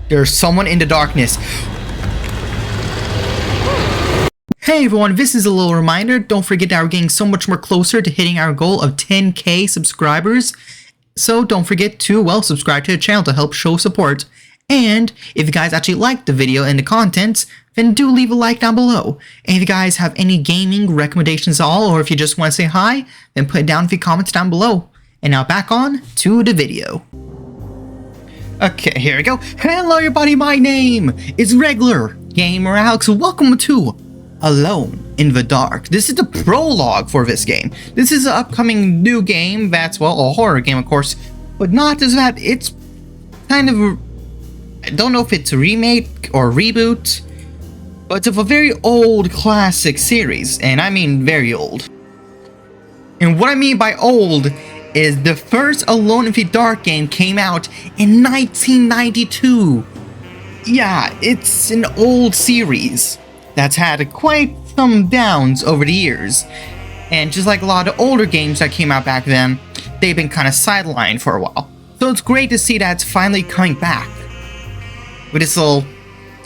There's someone in the darkness. Hey everyone, this is a little reminder. Don't forget that we're getting so much more closer to hitting our goal of 10k subscribers. So don't forget to, well, subscribe to the channel to help show support. And if you guys actually liked the video and the content, then do leave a like down below. And if you guys have any gaming recommendations at all, or if you just want to say hi, then put it down in the comments down below. And now back on to the video. Okay, here we go. Hello everybody, my name is Regular Gamer Alex. Welcome to Alone in the Dark. This is the prologue for this game. This is an upcoming new game that's, well, a horror game, of course, but not as that. It's kind of, I don't know if it's a remake or reboot, but it's of a very old classic series, and I mean very old. And what I mean by old is the first Alone in the Dark game came out in 1992. Yeah, it's an old series that's had quite some downs over the years. And just like a lot of older games that came out back then, they've been kind of sidelined for a while. So it's great to see that it's finally coming back. With this little,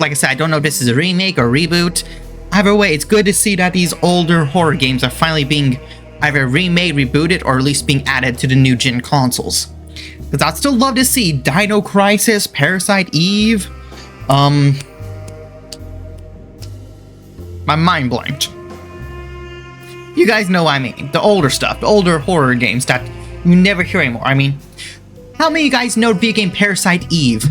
like I said, I don't know if this is a remake or reboot. Either way, it's good to see that these older horror games are finally being either remade, rebooted, or at least being added to the new gen consoles. Because I'd still love to see Dino Crisis, Parasite Eve, my mind blanked. You guys know what I mean. The older stuff, the older horror games that you never hear anymore. I mean, how many of you guys know the video game Parasite Eve?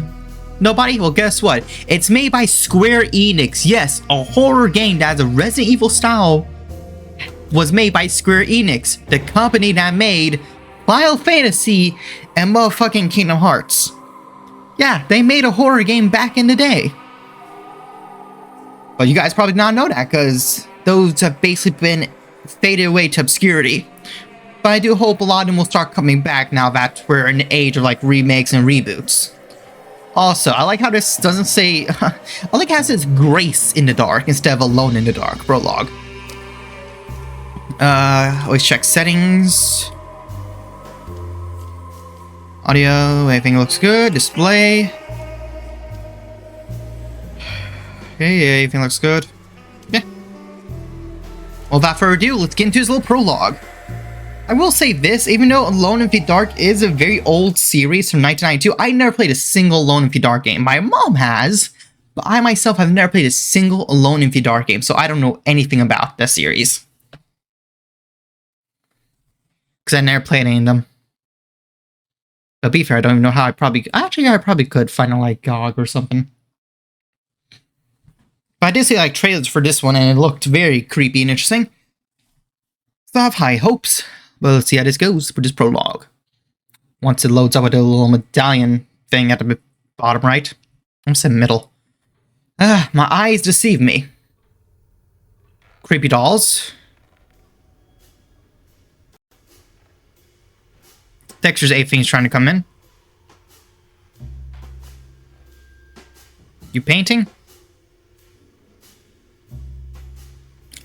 Nobody? Well, guess what? It's made by Square Enix. Yes, a horror game that has a Resident Evil style was made by Square Enix, the company that made Final Fantasy and motherfucking Kingdom Hearts. Yeah, they made a horror game back in the day. But you guys probably did not know that, because those have basically been faded away to obscurity. But I do hope a lot of them will start coming back now that we're in the age of like remakes and reboots. Also, I like how this doesn't say, I like how it says Grace in the Dark instead of Alone in the Dark, Prologue. Always check settings. Audio, everything looks good. Display. Okay, yeah, everything looks good. Yeah. Well, without further ado, let's get into this little prologue. I will say this, even though Alone in the Dark is a very old series from 1992, I never played a single Alone in the Dark game. My mom has, but I myself have never played a single Alone in the Dark game, so I don't know anything about that series. Because I never played any of them. But to be fair, I don't even know how I probably could find a, like, GOG or something. But I did see, like, trailers for this one, and it looked very creepy and interesting. So I have high hopes. But let's see how this goes for this prologue. Once it loads up with a little medallion thing at the bottom right. I'm saying middle. My eyes deceive me. Creepy dolls. Texture's 8 things trying to come in. You painting?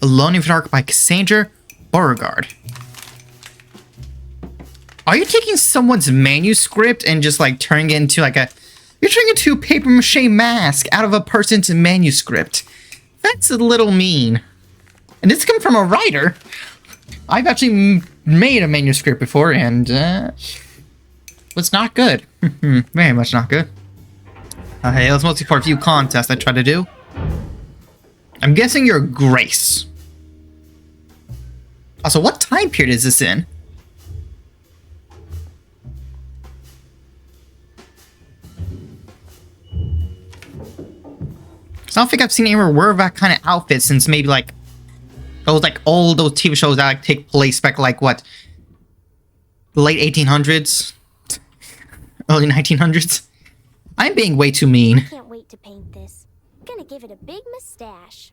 Alone in the Dark by Cassandra Beauregard. Are you taking someone's manuscript and just like turning it into like a... You're turning it into a paper mache mask out of a person's manuscript. That's a little mean. And this comes from a writer. I've actually made a manuscript before and was not good. Very much not good. Hey, it was mostly for a few contests I tried to do. I'm guessing you're Grace. Also, what time period is this in? I don't think I've seen anyone wear that kind of outfit since maybe like those like old those TV shows that like take place back like what, the late 1800s, early 1900s. I'm being way too mean. I can't wait to paint this. I'm gonna give it a big mustache.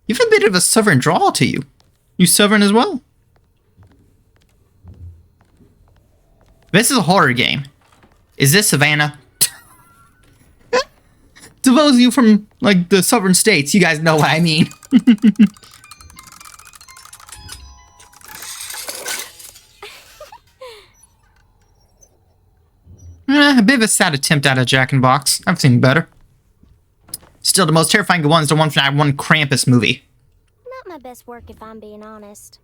You have a bit of a southern drawl to you. You southern as well? This is a horror game. Is this Savannah? To those of you from, like, the southern states, you guys know what I mean. A bit of a sad attempt at a Jack-in-Box. I've seen better. Still, the most terrifying one is the one from that one Krampus movie. Not my best work if I'm being honest.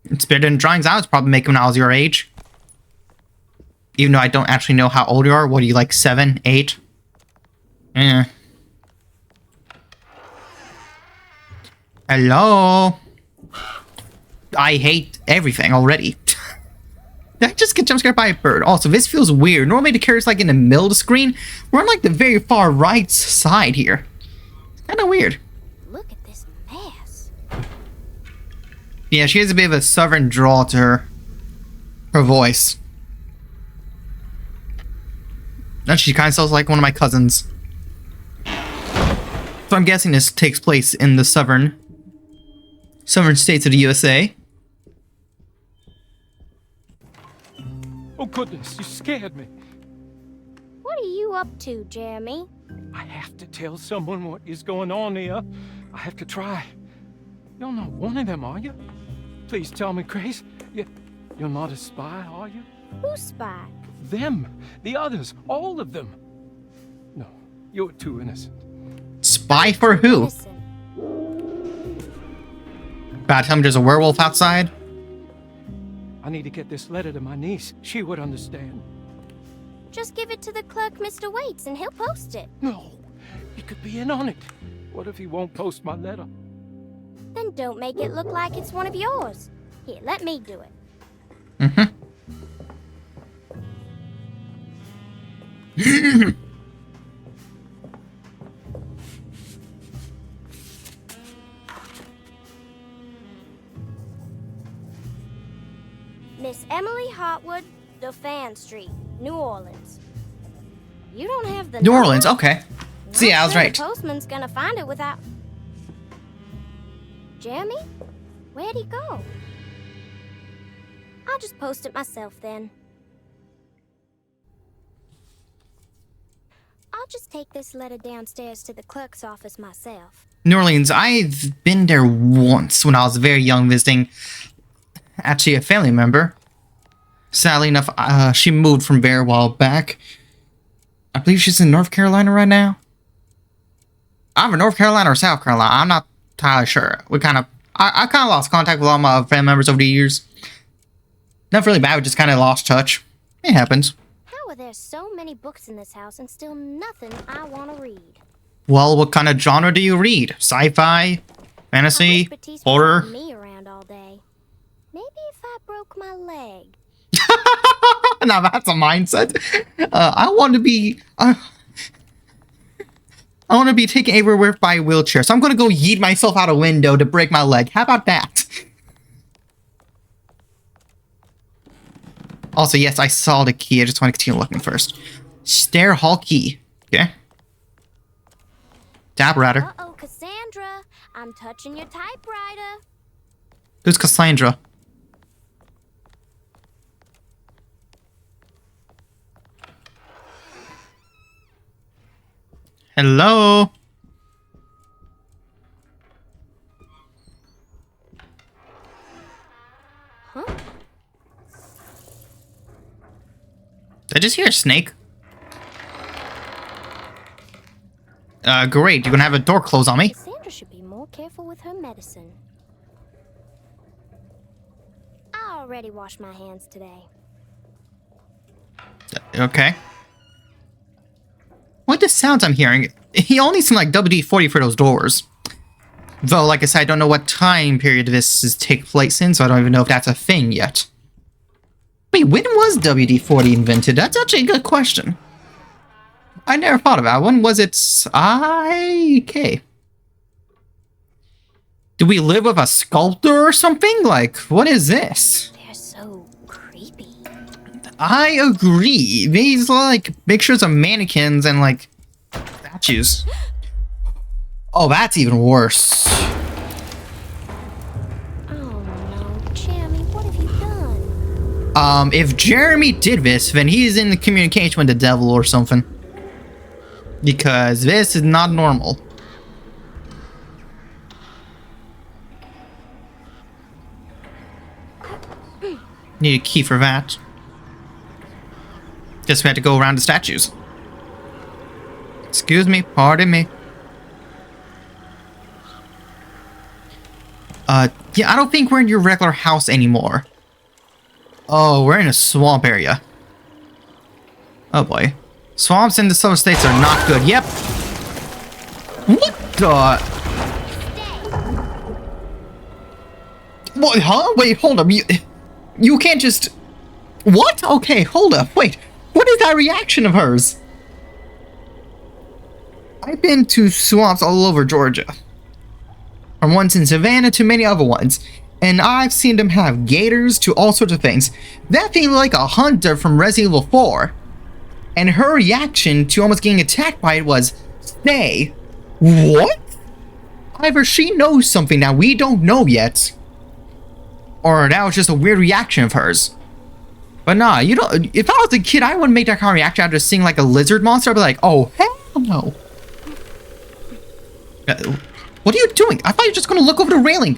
It's better than drawings I was probably making when I was your age. Even though I don't actually know how old you are. What are you, like 7, 8? Eh. Hello? I hate everything already. Did I just get jump scared by a bird? Also, this feels weird. Normally the character's like in the middle of the screen. We're on like the very far right side here. Kind of weird. Look at this mess. Yeah, she has a bit of a southern drawl to her voice. And she kind of sounds like one of my cousins. So I'm guessing this takes place in the southern states of the USA. Oh goodness, you scared me. What are you up to, Jeremy? I have to tell someone what is going on here. I have to try. You're not one of them, are you? Please tell me, Grace. You're not a spy, are you? Who's spy? Them. The others. All of them. No, you're too innocent. Spy for who? Listen, About to tell me there's a werewolf outside? I need to get this letter to my niece. She would understand. just give it to the clerk, Mr. Waits, and he'll post it. No, he could be in on it. What if he won't post my letter? Then don't make it look like it's one of yours. Here, let me do it. Mm-hmm. Miss Emily Hartwood, Dauphin Street, New Orleans. You don't have the New number? Orleans, okay. See, I was Not sure right. The postman's gonna find it without... Jeremy? Where'd he go? I'll just post it myself then. I'll just take this letter downstairs to the clerk's office myself. New Orleans, I've been there once when I was very young visiting actually a family member. Sadly enough, she moved from there a while back. I believe she's in North Carolina right now. Either North Carolina or South Carolina. I'm not entirely sure. I kind of lost contact with all my family members over the years. Nothing really bad, we just kind of lost touch. It happens. How are there so many books in this house and still nothing I want to read? Well, what kind of genre do you read? Sci-fi? I Fantasy? wish Batiste was Horror? having me around all day. Maybe if I broke my leg. Now that's a mindset. I want to be taken everywhere by a wheelchair, so I'm going to go yeet myself out a window to break my leg. How about that? Also, yes, I saw the key. I just want to continue looking first. Stair hall key. Okay. Typewriter. Uh-oh, Cassandra. I'm touching your typewriter. Who's Cassandra? Hello? Huh? Did I just hear a snake? Great. You're gonna have a door close on me. Cassandra should be more careful with her medicine. I already washed my hands today. Okay. What the sounds I'm hearing? He only seemed like WD-40 for those doors. Though, like I said, I don't know what time period this is take place in, so I don't even know if that's a thing yet. Wait, when was WD-40 invented? That's actually a good question. I never thought of that. When was it? Okay. Do we live with a sculptor or something? Like, what is this? They're so creepy. I agree. These like pictures of mannequins and like statues. Oh, that's even worse. Oh no, Jeremy, what have you done? If Jeremy did this, then he's in the communication with the devil or something. Because this is not normal. Need a key for that. Guess we had to go around the statues. Excuse me, pardon me. Yeah, I don't think we're in your regular house anymore. Oh, we're in a swamp area. Oh boy. Swamps in the southern states are not good. Yep. What the? What? Huh? Wait, hold up. You can't just... What? Okay, hold up. Wait. What is that reaction of hers? I've been to swamps all over Georgia. From ones in Savannah to many other ones. And I've seen them have gators to all sorts of things. That thing like a hunter from Resident Evil 4. And her reaction to almost getting attacked by it was, stay. What? Either she knows something that we don't know yet, or that was just a weird reaction of hers. But nah, you don't. If I was a kid, I wouldn't make that kind of reaction after seeing like a lizard monster. I'd be like, oh, hell no. What are you doing? I thought you were just gonna look over the railing.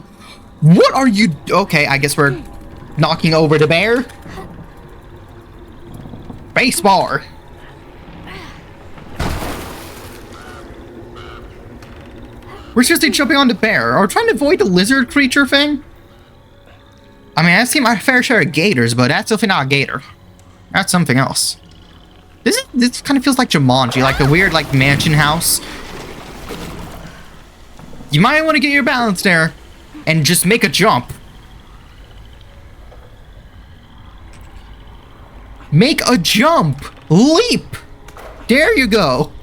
What are you... Okay, I guess we're knocking over the bear. Base bar. We're seriously jumping on the bear, or trying to avoid the lizard creature thing. I mean, I've seen my fair share of gators, but that's definitely not a gator. That's something else. This kind of feels like Jumanji, like the weird, like, mansion house. You might want to get your balance there, and just make a jump. Make a jump! Leap! There you go!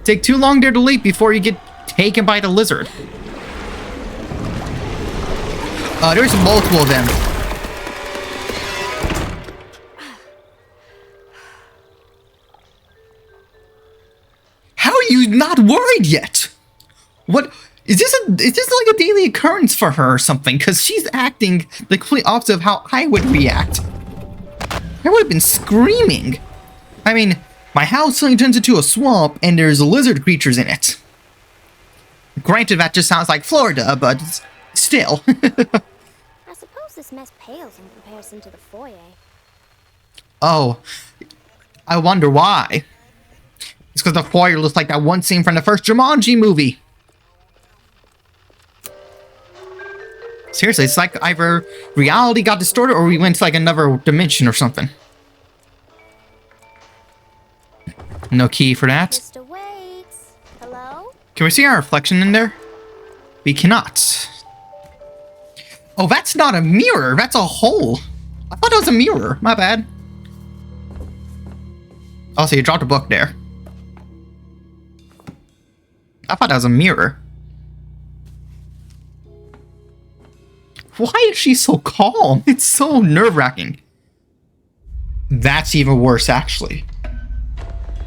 Take too long there to leap before you get taken by the lizard. There's multiple of them. How are you not worried yet? What is this? Is this like a daily occurrence for her or something? Because she's acting the complete opposite of how I would react. I would have been screaming. I mean, my house suddenly turns into a swamp and there's lizard creatures in it. Granted, that just sounds like Florida, but still. I suppose this mess pales in comparison to the foyer. Oh, I wonder why. It's because the foyer looks like that one scene from the first Jumanji movie. Seriously, it's like either reality got distorted or we went to like another dimension or something. No key for that. Mr. Waits. Hello? Can we see our reflection in there? We cannot. Oh, that's not a mirror. That's a hole. I thought it was a mirror. My bad. Also, you dropped a book there. I thought that was a mirror. Why is she so calm? It's so nerve-wracking. That's even worse, actually.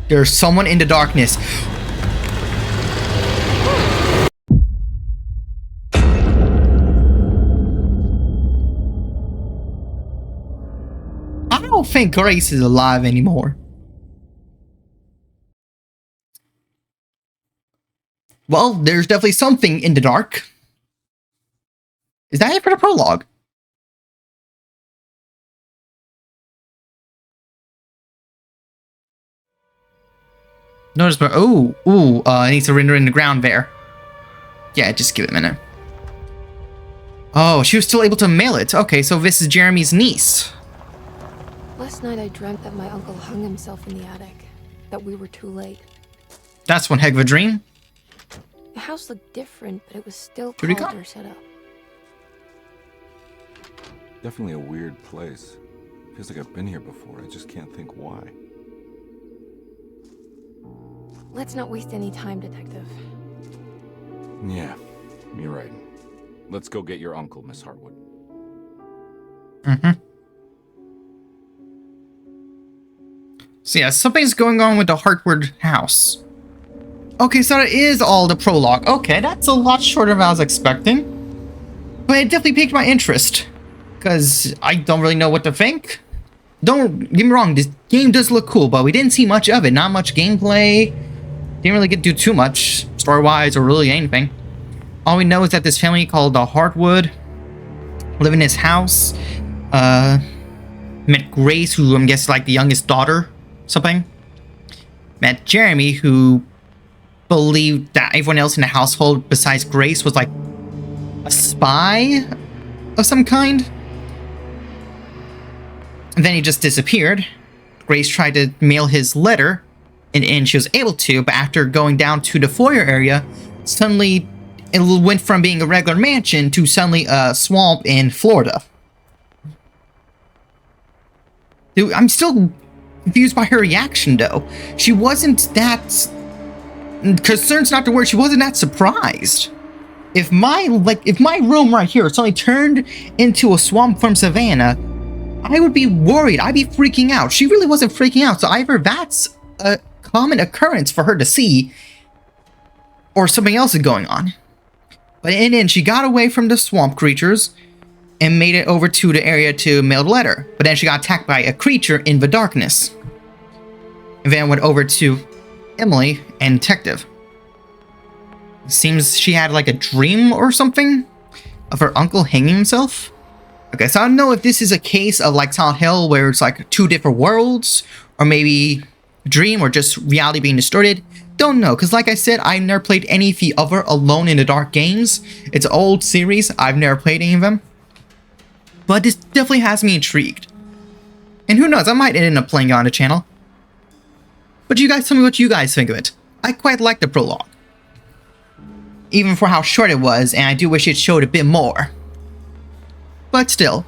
There's someone in the darkness. I don't think Grace is alive anymore. Well, there's definitely something in the dark. Is that it for the prologue? Notice, but it needs to render in the ground there. Yeah, just give it a minute. Oh, she was still able to mail it. Okay, so this is Jeremy's niece. Last night I dreamt that my uncle hung himself in the attic. That we were too late. That's one heck of a dream. The house looked different, but it was still Should we called go? or set up. Definitely a weird place. Feels like I've been here before. I just can't think why. Let's not waste any time, Detective. Yeah, you're right. Let's go get your uncle, Miss Hartwood. So yeah, something's going on with the Hartwood house. Okay, so that is all the prologue. Okay, that's a lot shorter than I was expecting. But it definitely piqued my interest. Because I don't really know what to think. Don't get me wrong, this game does look cool, but we didn't see much of it. Not much gameplay. Didn't really get to do too much, story-wise, or really anything. All we know is that this family called the Hartwood live in this house. Met Grace, who I'm guessing like the youngest daughter something. Met Jeremy, who believed that everyone else in the household besides Grace was like a spy of some kind. And then he just disappeared. Grace tried to mail his letter, and she was able to, but after going down to the foyer area, suddenly it went from being a regular mansion to suddenly a swamp in Florida. Dude, I'm still confused by her reaction, though. She wasn't that... Concerned's not the word. She wasn't that surprised. If my room right here suddenly turned into a swamp from Savannah, I would be worried. I'd be freaking out. She really wasn't freaking out, so either that's a common occurrence for her to see, or something else is going on. But in the end, she got away from the swamp creatures and made it over to the area to mail the letter. But then she got attacked by a creature in the darkness. And then went over to Emily and Detective. Seems she had like a dream or something of her uncle hanging himself. Okay, so I don't know if this is a case of like Silent Hill where it's like two different worlds, or maybe a dream, or just reality being distorted. Don't know, because like I said, I've never played any of the other Alone in the Dark games. It's an old series. I've never played any of them. But this definitely has me intrigued. And who knows, I might end up playing it on the channel. But you guys tell me what you guys think of it. I quite like the prologue. Even for how short it was, and I do wish it showed a bit more. But still,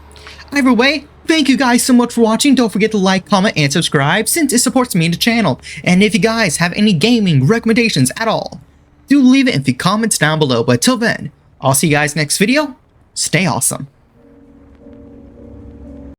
either way, thank you guys so much for watching. Don't forget to like, comment, and subscribe since it supports me and the channel. And if you guys have any gaming recommendations at all, do leave it in the comments down below. But till then, I'll see you guys next video. Stay awesome.